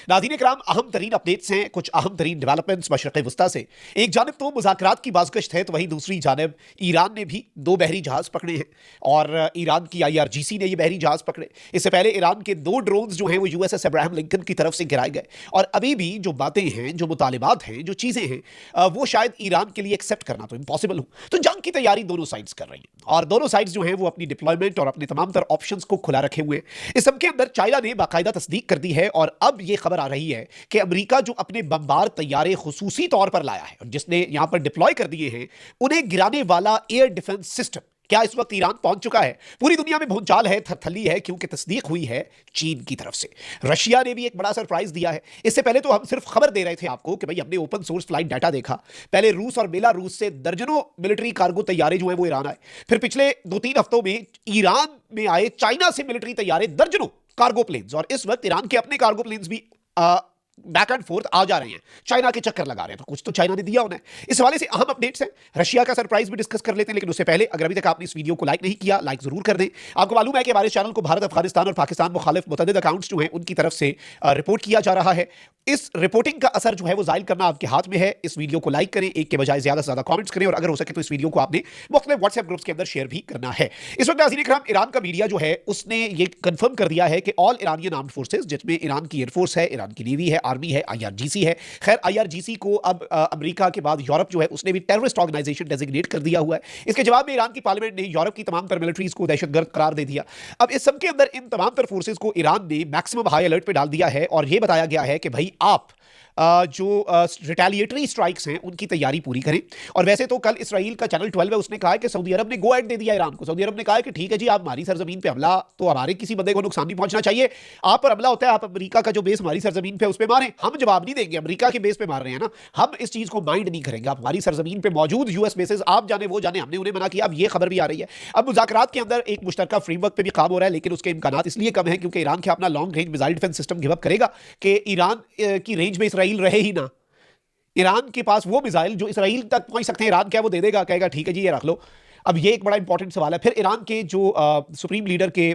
नाज़रीन इकराम, अहम तरीन अपडेट्स हैं, कुछ अहम तरीन डेवलपमेंट्स मशरक़ वस्ता से। एक जानब तो मुज़ाकरात की बाज़गश्त है, तो वहीं दूसरी जानब ईरान ने भी 2 बहरी जहाज़ पकड़े हैं और ईरान की IRGC ने ये बहरी जहाज़ पकड़े। इससे पहले ईरान के 2 ड्रोन्स जो हैं वो USS अब्राहम लिंकन की तरफ से गिराए गए और अभी भी जो बातें हैं, जो मुतालिबात हैं, जो चीज़ें हैं, वो शायद ईरान के लिए एक्सेप्ट करना तो इम्पॉसिबल हो। तो जंग की तैयारी दोनों साइड्स कर रही हैं और दोनों साइड्स जो हैं वो अपनी डिप्लॉयमेंट और अपने तमाम तर ऑप्शंस को खुला रखे हुए हैं। इस सब के अंदर चाइना ने बाकायदा तस्दीक कर दी है और अब ये खबर आ रही है कि अमेरिका जो अपने बमबार तैयारे खुसूसी तौर पर लाया है और जिसने यहां पर डिप्लॉय कर दिए हैं, उन्हें गिराने वाला एयर डिफेंस सिस्टम क्या इस वक्त ईरान पहुंच चुका है। पूरी दुनिया में भूचाल है, थरथली है, क्योंकि तस्दीक हुई है चीन की तरफ से। रशिया ने भी एक बड़ा सरप्राइज दिया है। इससे पहले तो हम सिर्फ खबर दे रहे थे आपको कि भाई हमने ओपन सोर्स फ्लाइट डाटा देखा। पहले रूस और बेलारूस से दर्जनों मिलिट्री कार्गो तैयारे जो है वो ईरान आए। फिर पिछले 2-3 हफ्तों में ईरान में आए चाइना से मिलिट्री तैयारे दर्जनों कार्गो प्लेन्स, और इस वक्त ईरान के अपने कार्गो प्लेन्स भी बैक एंड फोर्थ आ जा रहे हैं, चाइना के चक्कर लगा रहे हैं। तो कुछ तो चाइना ने दिया उन्हें। इस हवाले से अहम अपडेट्स हैं। रशिया का सरप्राइज भी डिस्कस कर लेते हैं, लेकिन उससे पहले अगर अभी तक आपने इस वीडियो को लाइक नहीं किया, लाइक जरूर कर दें। आपको मालूम है कि हमारे चैनल को भारत, अफगानिस्तान और पाकिस्तान मुखालिफ मुतअद्दिद अकाउंट्स जो हैं उनकी तरफ से रिपोर्ट किया जा रहा है। इस रिपोर्टिंग का असर जो है वो जाहिर करना आपके हाथ में है। इस वीडियो को लाइक करें, एक के बजाय ज्यादा से ज्यादा कमेंट्स करें और अगर हो सके तो इस वीडियो को आपने मुख्तलिफ व्हाट्सएप ग्रुप्स के अंदर शेयर भी करना है। इस वक्त नाज़रीन इकराम, ईरान का मीडिया जो है उसने ये कंफर्म कर दिया है कि ऑल ईरानियन आर्म्ड फोर्सेस, जिसमें ईरान की एयरफोर्स है, ईरान की नेवी है, आर्मी है, IRGC है। खैर IRGC को अब अमेरिका के बाद यूरोप जो है उसने भी टेररिस्ट ऑर्गेनाइजेशन डेजिग्नेट कर दिया हुआ है। इसके जवाब में ईरान की पार्लियामेंट ने यूरोप की तमाम तर मिलिट्रीज को दहशतगर्द करार दे दिया। अब इस सब के अंदर इन तमाम तर फोर्सेस को ईरान ने मैक्सिमम हाई अलर्ट पे डाल दिया है और यह बताया गया है कि भाई आप जो रिटेलिएटरी स्ट्राइक्स हैं उनकी तैयारी पूरी करें। और वैसे तो कल इसराइल का चैनल 12 है, उसने कहा है कि सऊदी अरब ने गो एड दे दिया ईरान को। सऊदी अरब ने कहा है कि ठीक है जी, आप हमारी सरजमीन पे हमला, तो हमारे किसी बंदे को नुकसान नहीं पहुंचना चाहिए। आप पर हमला होता है, आप अमेरिका का जो बेस हमारी सरजमीन पे उस पर मारें, हम जवाब नहीं देंगे। अमेरिका के बेस पे मार रहे हैं ना, हम इस चीज को माइंड नहीं करेंगे। आप हमारी सरजमीन पे मौजूद US बेसेस आप जाने वो जाने, हमने उन्हें मना किया। अब ये खबर भी आ रही है। अब मुज़ाकरात के अंदर एक मुश्तरका फ्रेमवर्क पे भी काम हो रहा है, लेकिन उसके इम्कानात इसलिए कम है क्योंकि ईरान के अपना long range missile defence system give up करेगा कि ईरान की रेंज में इसराइल रहे ही ना। ईरान के पास वो मिसाइल जो इसराइल तक पहुंच सकते हैं, ईरान क्या वो दे देगा, कहेगा ठीक है जी ये रख लो। अब ये एक बड़ा इंपॉर्टेंट सवाल है। फिर ईरान के जो सुप्रीम लीडर के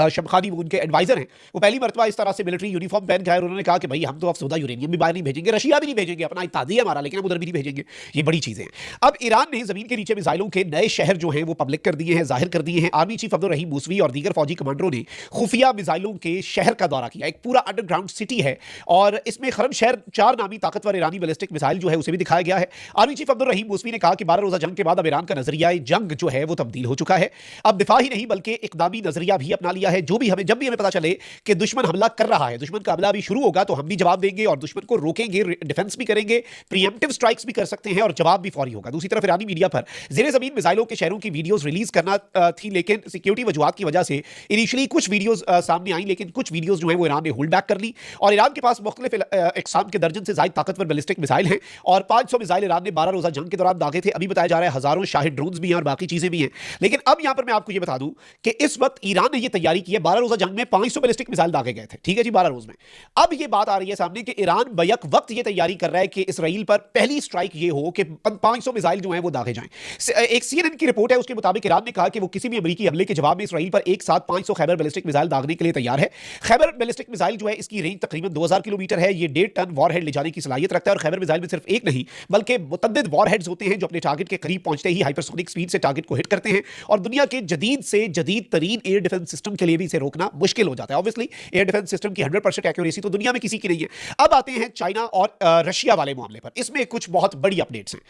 शमखानी, वो उनके एडवाइजर हैं, वो पहली मरतबा इस तरह से मिलिट्री यूनिफॉर्म पहन के आए। उन्होंने कहा कि भाई हम तो अफसोदा यूरेनियम भी बाहर नहीं भेजेंगे, रशिया भी नहीं भेजेंगे, अपना इत्तेहादी है हमारा, लेकिन हम उधर भी नहीं भेजेंगे। ये बड़ी चीजें हैं। अब ईरान ने जमीन के नीचे मिसाइलों के नए शहर जो हैं वो पब्लिक कर दिए हैं, जाहिर कर दिए हैं। आर्मी चीफ अब्दुल रहीम मूसवी और दीगर फौजी कमांडरों ने खुफिया मिसाइलों के शहर का दौरा किया। एक पूरा अंडरग्राउंड सिटी है और इसमें खरम शहर 4 नामी ताकतवर ईरानी बैलिस्टिक मिसाइल जो है उसे भी दिखाया गया है। आर्मी चीफ अब्दुल रहीम मूसवी ने कहा कि 12 रोजा जंग के बाद अब ईरान का नजरिया जंग जो है वो तब्दील हो चुका है। अब दिफा ही नहीं बल्कि इकदामी नजरिया भी अपना लिया है। जो भी हमें, जब भी हमें पता चले कि दुश्मन हमला कर रहा है, दुश्मन का हमला भी शुरू होगा, तो हम भी जवाब देंगे और दुश्मन को रोकेंगे, डिफेंस भी करेंगे, प्रीएम्प्टिव स्ट्राइक्स भी कर सकते हैं और जवाब भी फौरी होगा। दूसरी तरफ ईरानी मीडिया पर ज़ेरे ज़मीन मिसाइलों के शहरों की वीडियोस रिलीज करना थी, लेकिन सिक्योरिटी वजूहात की वजह से इनिशियली कुछ वीडियोस सामने आई, लेकिन कुछ वीडियोस जो है वो ईरान ने होल्ड बैक कर ली। और ईरान के पास मुख्तलिफ इकसाम के दर्जन से ज़ायद ताकतवर बैलिस्टिक मिसाइल हैं और 500 मिसाइल ईरान ने 12 रोजा जंग के दौरान दागे थे। अभी बताया जा रहा है हजारों शाहिद ड्रोन्स भी हैं और बाकी चीजें भी हैं। लेकिन अब यहां पर मैं आपको ये बता दूं कि इस वक्त ईरान ने ये तैयारी की है। 12 रोजा जंग में 500 बैलिस्टिक मिसाइल दागे गए थे, ठीक है जी, 12 रोज में। अब ये बात आ रही है सामने कि ईरान बैक वक्त ये तैयारी कर रहा है कि इसराइल पर पहली स्ट्राइक ये हो कि 500 मिसाइल जो हैं वो दागे जाएं। एक CNN की रिपोर्ट है, उसके मुताबिक ईरान ने कहा कि वो किसी भी अमेरिकी हमले के जवाब में इसराइल पर एक साथ 500 खैबर बैलिस्टिक मिसाइल दागने के लिए तैयार है। खैबर बैलिस्टिक मिसाइल जो है इसकी रेंज तकरीबन 2000 किलोमीटर है। ये 1.5 टन वॉरहेड ले जाने की सलाहियत रखता है और खैबर मिसाइल में सिर्फ एक नहीं बल्कि मुतअद्दिद वॉरहेड्स होते हैं जो अपने टारगेट के करीब पहुंचते ही हाइपरसोनिक स्पीड से टारगेट को हिट करते हैं और दुनिया के जदीद से जदीद तरीन एयर डिफेंस सिस्टम के लिए भी इसे रोकना मुश्किल हो जाता है। ऑब्वियसली एयर डिफेंस सिस्टम की 100% एक्यूरेसी तो दुनिया में किसी की नहीं है। अब आते हैं चाइना और रशिया वाले मामले पर। इसमें कुछ बहुत बड़ी अपडेट्स हैं।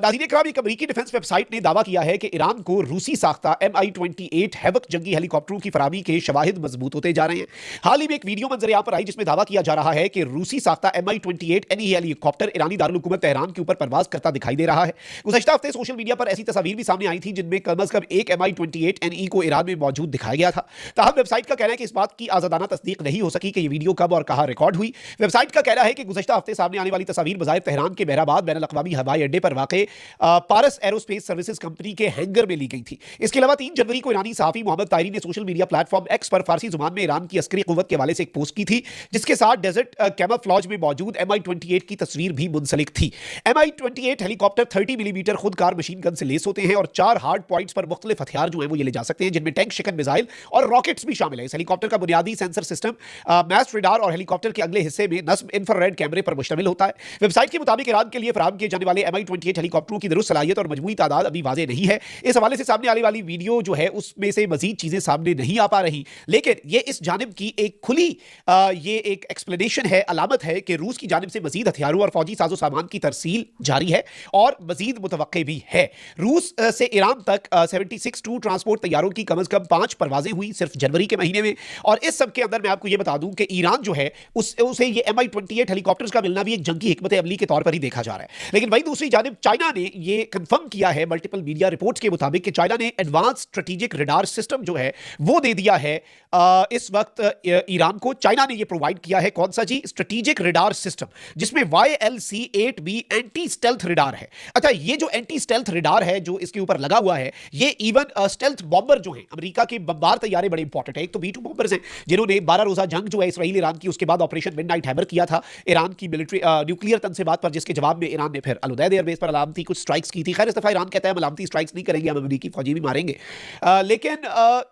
नाज़रीन इकराम, एक अमेरिकी डिफेंस वेबसाइट ने दावा किया है कि ईरान को रूसी साख्ता MI-28 हैवक जंगी हेलीकॉप्टरों की फराहमी के शवाहिद मजबूत होते जा रहे हैं। हाल ही में एक वीडियो मंजर यहाँ पर आई जिसमें दावा किया जा रहा है कि रूसी साख्ता MI-28 NE हेलीकॉप्टर ईरानी दारुल हुकूमत तेहरान के ऊपर परवाज करता दिखाई दे रहा है। गुज़श्ता हफ्ते सोशल मीडिया पर ऐसी तस्वीर भी सामने आई थी जिनमें कम अज कम एक MI-28 NE को ईरान में मौजूद दिखाया गया था। ताहम वेबसाइट का कहना है कि इस बात की आजादाना तस्दीक नहीं हो सकी कि यह वीडियो कब और कहां रिकॉर्ड हुई। वेबसाइट का कहना है कि गुज़श्ता हफ्ते सामने आने वाली तस्वीर बज़ाहिर तेहरान के बहराबाद बैनुल अक़वामी हवाई अड्डे पर वाक़े पारस एरोस्पेस सर्विसेज कंपनी के हैंगर में ली गई थी। इसके अलावा 3 जनवरी को ईरानी सहाफ़ी मोहम्मद तायरी ने सोशल मीडिया प्लेटफॉर्म X पर फारसी जुबान में ईरान की अस्करी क़ुव्वत के हवाले से एक पोस्ट की थी जिसके साथ डेजर्ट कैमोफ्लेज में मौजूद MI-28 की तस्वीर भी मुंसलिक थी। MI-28 हेलीकॉप्टर 30 मिलीमीटर खुदकार मशीन गन से लेस होते हैं और 4 हार्ड पॉइंट्स पर मुख्तलिफ हथियार जो है वो ये ले जा सकते हैं, जिनमें टैंक शिकन मिसाइल और रॉकेट्स भी शामिल है। इस हेलीकॉप्टर का बुनियादी सेंसर सिस्टम मास्ट रडार और हेलीकॉप्टर के अगले हिस्से में नस्ब इंफ्रारेड कैमरे पर मुश्तमिल होता है। वेबसाइट के मुताबिक ईरान के लिए फराहम किए जाने वाले MI-28 हेलीकॉप्टरों की दुरुस्त सलाहियत और मजमूई तादाद अभी वाज़े नहीं है। इस हवाले से सामने आने वाली वीडियो जो है उसमें से मजीद चीजें सामने नहीं आ पा रही, लेकिन ये इस जानिब की एक खुली ये एक एक्सप्लेनेशन है, अलामत है कि रूस की जानिब से मजीद हथियारों और फौजी साजो सामान की तरसील जारी है और मजीद मुतवक्के भी है। रूस से ईरान तक 76 टू ट्रांसपोर्ट तैयारों की कम अज कम 5 परवाजें हुई सिर्फ जनवरी के महीने में। और इस सब के अंदर मैं आपको यह बता दूं कि ईरान जो है उसे ये MI-28 हेलीकॉप्टर्स का मिलना भी एक जंगी हिकमत अमली के तौर पर ही देखा जा रहा है। लेकिन वही दूसरी जानिब चाइना ने ये कंफर्म किया है मल्टीपल मीडिया रिपोर्ट्स के मुताबिक कि चाइना ने एडवांस स्ट्रेटेजिक रडार सिस्टम जो है वो दे दिया है इस वक्त ईरान को। चाइना ने ये प्रोवाइड किया है कौन सा जी, स्ट्रेटेजिक रडार सिस्टम, जिसमें YLC-8B एंटी स्टेल्थ रडार है। अच्छा, ये जो एंटी स्टेल्थ रडार है जो इसके ऊपर लगा हुआ है, ये इवन स्टेल्थ बॉम्बर जो है, अमेरिका के बमबार तैयारे बड़े इंपॉर्टेंट है। एक तो B-2 बॉम्बर्स हैं जिन्होंने 12 रोजा जंग जो है इसराइल ईरान की, उसके बाद ऑपरेशन मिडनाइट हैमर किया था ईरान की मिलिट्री न्यूक्लियर तंसेबात पर, जिसके जवाब में ईरान ने फिर अल-उदैद एयरबेस पर अलामती कुछ स्ट्राइक्स की थी। खैर, इस दफा ईरान कहता है हम अलामती स्ट्राइक्स नहीं करेंगे, हम अमेरिकी फौजी भी मारेंगे। लेकिन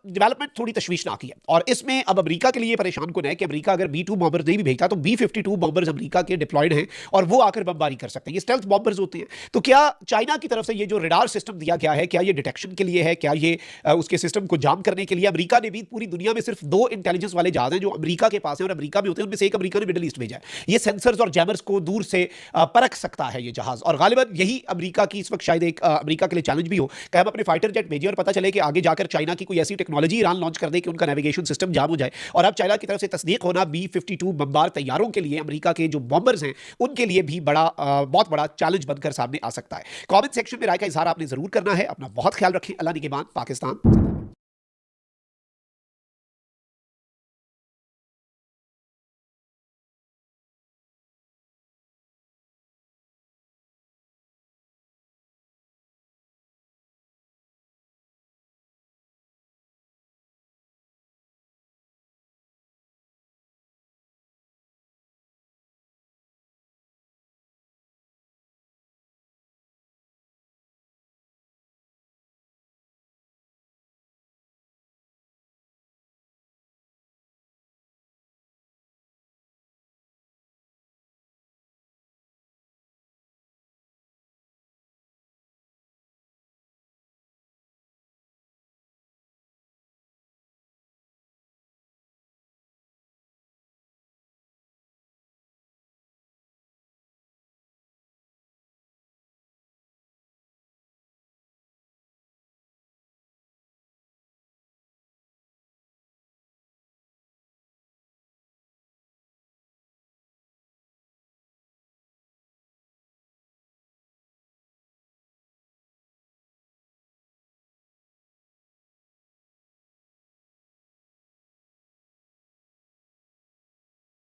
डेवलपमेंट थोड़ी तशवीशनाक है और इसमें अब अमेरिका के लिए परेशान कुन है कि अमेरिका अगर B-2 बॉम्बर नहीं भी भेजता तो B-52 बॉम्बर्स अमेरिका के डिप्लॉयड हैं और वो आकर बमबारी कर सकते हैं। ये स्टेल्थ बॉम्बर्स होते हैं। तो क्या चाइना की तरफ से ये जो रडार सिस्टम दिया गया है, क्या ये डिटेक्शन के लिए है, क्या ये उसके सिस्टम को जाम करने के लिए? अमेरिका ने भी पूरी दुनिया में सिर्फ 2 इंटेलिजेंस वाले जहाज हैं जो अमेरिका के पास हैं और अमेरिका में होते हैं, उनमें से एक अमेरिका ने मिडिल ईस्ट भेजा है। ये सेंसर्स और जैमर्स को दूर से परख सकता है ये जहाज, और गालिबन यही अमेरिका की इस वक्त शायद एक अमेरिका के लिए चैलेंज भी हो कि हम अपने फाइटर जेट भेजें और पता चले कि आगे जाकर चाइना की कोई ऐसी टेक्नोलॉजी ईरान लॉन्च कर दे कि उनका नेविगेशन सिस्टम जाम हो जाए। और अब चाइना की तरफ से तस्दीक होना B-52 बमबार तैयारों के लिए, अमेरिका के जो बॉम्बर्स हैं उनके लिए भी बहुत बड़ा चैलेंज बनकर सामने आ सकता है। कमेंट सेक्शन में राय का इजहार आपने जरूर करना है। अपना बहुत ख्याल रखें। अल्लाह निगहबान। पाकिस्तान।